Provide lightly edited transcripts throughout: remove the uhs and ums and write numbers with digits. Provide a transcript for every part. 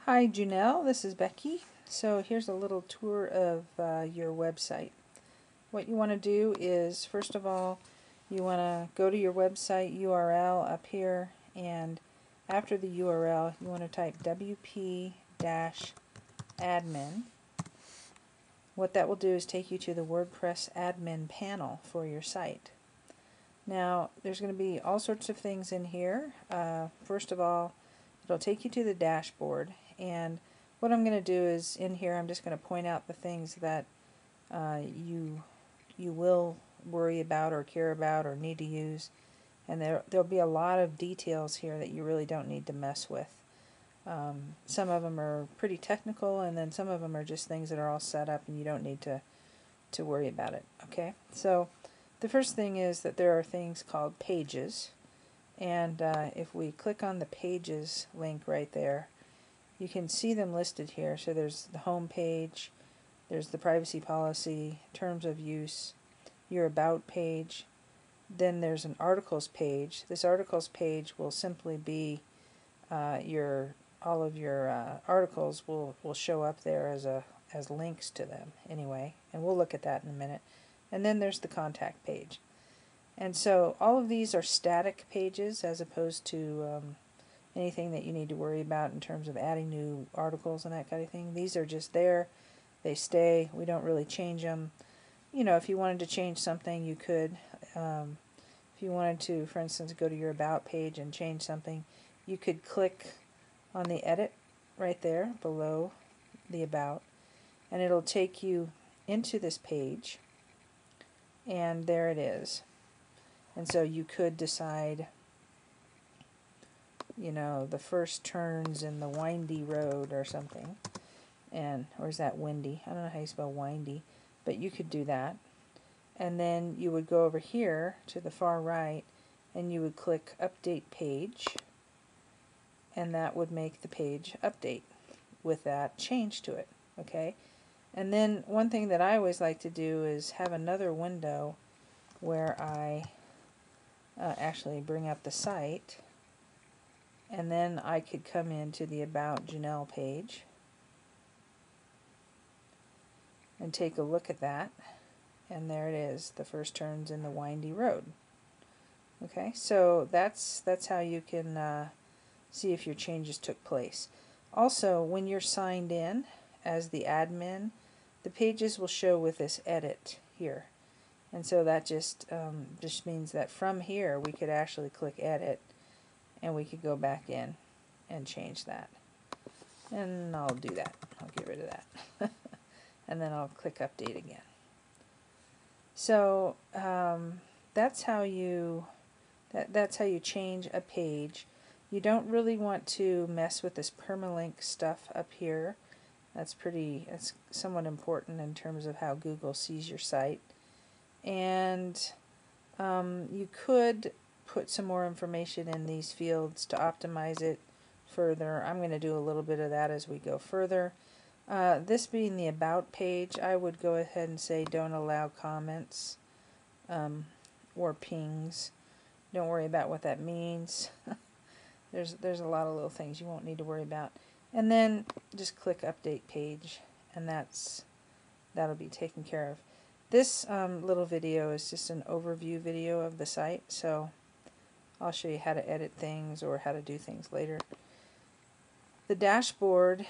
Hi Junelle, this is Becky. So here's a little tour of your website. What you want to do is, first of all, you want to go to your website URL up here, and after the URL you want to type wp-admin. What that will do is take you to the WordPress admin panel for your site. Now there's going to be all sorts of things in here. First of all, it'll take you to the dashboard, and what I'm going to do is in here I'm just going to point out the things that you will worry about or care about or need to use, and there'll be a lot of details here that you really don't need to mess with. Some of them are pretty technical, and then some of them are just things that are all set up and you don't need to worry about it. Okay, so the first thing is that there are things called pages, and if we click on the pages link right there, you can see them listed here. So there's the home page, there's the privacy policy, terms of use, your about page, then there's an articles page. This articles page will simply be all of your articles will show up there as links to them anyway, and we'll look at that in a minute. And then there's the contact page. And so all of these are static pages as opposed to anything that you need to worry about in terms of adding new articles and that kind of thing. These are just there. They stay. We don't really change them. You know, if you wanted to change something, you could. If you wanted to, for instance, go to your About page and change something, you could click on the Edit right there below the About, and it'll take you into this page, and there it is. And so you could decide, you know, the first turns in the windy road or something. And, or is that windy? I don't know how you spell windy, but you could do that. And then you would go over here to the far right and you would click Update Page, and that would make the page update with that change to it. Okay? And then one thing that I always like to do is have another window where I actually bring up the site, and then I could come into the About Junelle page and take a look at that, and there it is, the first turns in the windy road. Okay, so that's how you can see if your changes took place. Also, when you're signed in as the admin, the pages will show with this edit here. And so that just means that from here we could actually click edit and we could go back in and change that. And I'll do that. I'll get rid of that. And then I'll click update again. So that's how you change a page. You don't really want to mess with this permalink stuff up here. That's somewhat important in terms of how Google sees your site. And you could put some more information in these fields to optimize it further. I'm going to do a little bit of that as we go further. This being the About page, I would go ahead and say don't allow comments or pings. Don't worry about what that means. There's a lot of little things you won't need to worry about. And then just click Update Page, and that'll be taken care of. This little video is just an overview video of the site, so I'll show you how to edit things or how to do things later. The dashboard,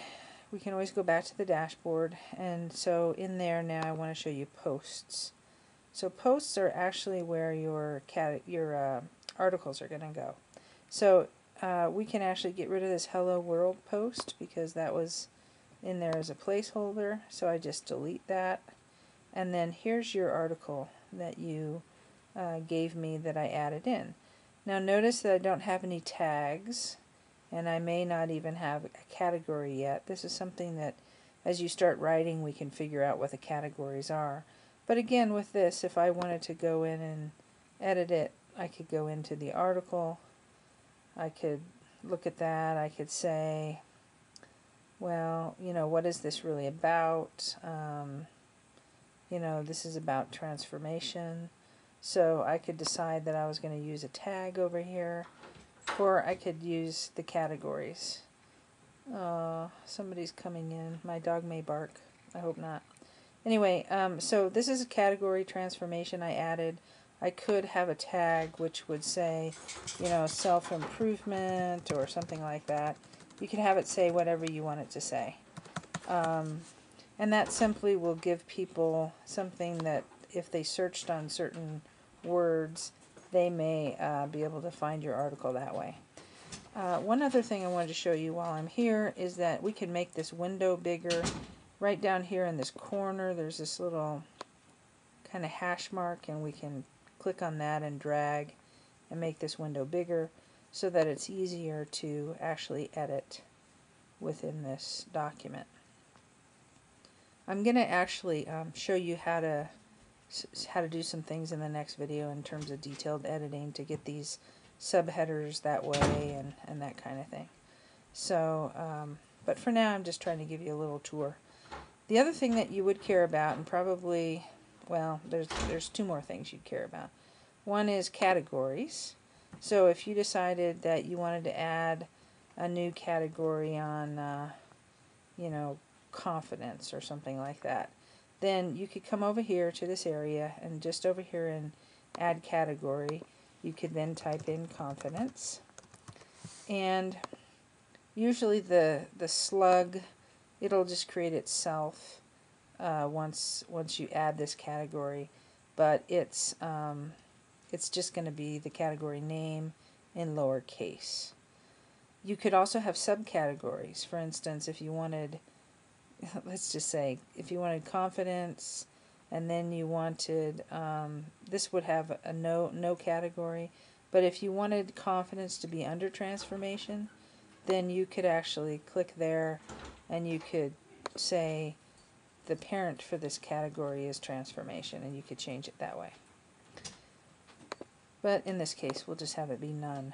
we can always go back to the dashboard, and so in there now I want to show you posts. So posts are actually where your articles are going to go. So we can actually get rid of this Hello World post because that was in there as a placeholder, so I just delete that. And then here's your article that you gave me that I added in. Now notice that I don't have any tags, and I may not even have a category yet. This is something that as you start writing we can figure out what the categories are. But again, with this, if I wanted to go in and edit it, I could go into the article, I could look at that, I could say, well, you know, what is this really about? You know, this is about transformation. So I could decide that I was going to use a tag over here, or I could use the categories. Somebody's coming in. My dog may bark. I hope not. Anyway, so this is a category transformation I added. I could have a tag which would say, you know, self-improvement or something like that. You can have it say whatever you want it to say. And that simply will give people something that if they searched on certain words, they may be able to find your article that way. One other thing I wanted to show you while I'm here is that we can make this window bigger. Right down here in this corner, there's this little kind of hash mark, and we can click on that and drag and make this window bigger so that it's easier to actually edit within this document. I'm going to actually show you how to do some things in the next video in terms of detailed editing to get these subheaders that way and that kind of thing. So, but for now I'm just trying to give you a little tour. The other thing that you would care about, and probably, well, there's two more things you'd care about. One is categories. So if you decided that you wanted to add a new category on, you know, confidence or something like that, then you could come over here to this area and just over here in add category, you could then type in confidence. And usually the slug, it'll just create itself once you add this category, but it's just going to be the category name in lowercase. You could also have subcategories. For instance, if you wanted, let's just say, if you wanted confidence, and then you wanted, this would have a no category, but if you wanted confidence to be under transformation, then you could actually click there and you could say the parent for this category is transformation, and you could change it that way. But in this case, we'll just have it be none.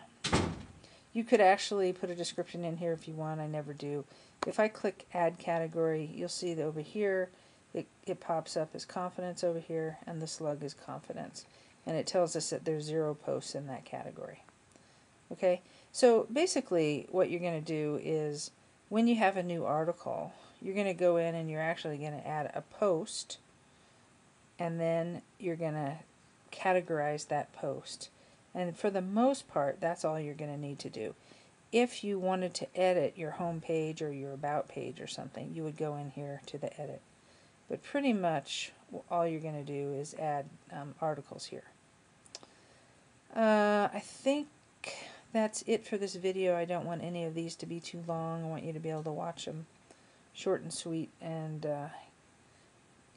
You could actually put a description in here if you want. I never do. If I click add category, you'll see that over here it pops up as confidence over here, and the slug is confidence, and it tells us that there's 0 posts in that category. Okay, so basically what you're going to do is when you have a new article, you're going to go in and you're actually going to add a post, and then you're going to categorize that post. And for the most part, that's all you're going to need to do. If you wanted to edit your home page or your about page or something, you would go in here to the edit. But pretty much all you're going to do is add articles here. I think that's it for this video. I don't want any of these to be too long. I want you to be able to watch them short and sweet and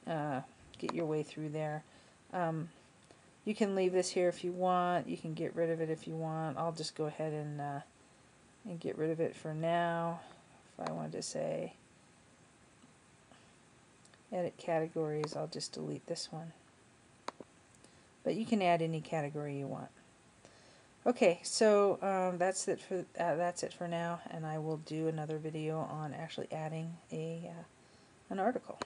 get your way through there. You can leave this here if you want. You can get rid of it if you want. I'll just go ahead and get rid of it for now. If I wanted to say edit categories, I'll just delete this one. But you can add any category you want. Okay, so that's it for now, and I will do another video on actually adding an article.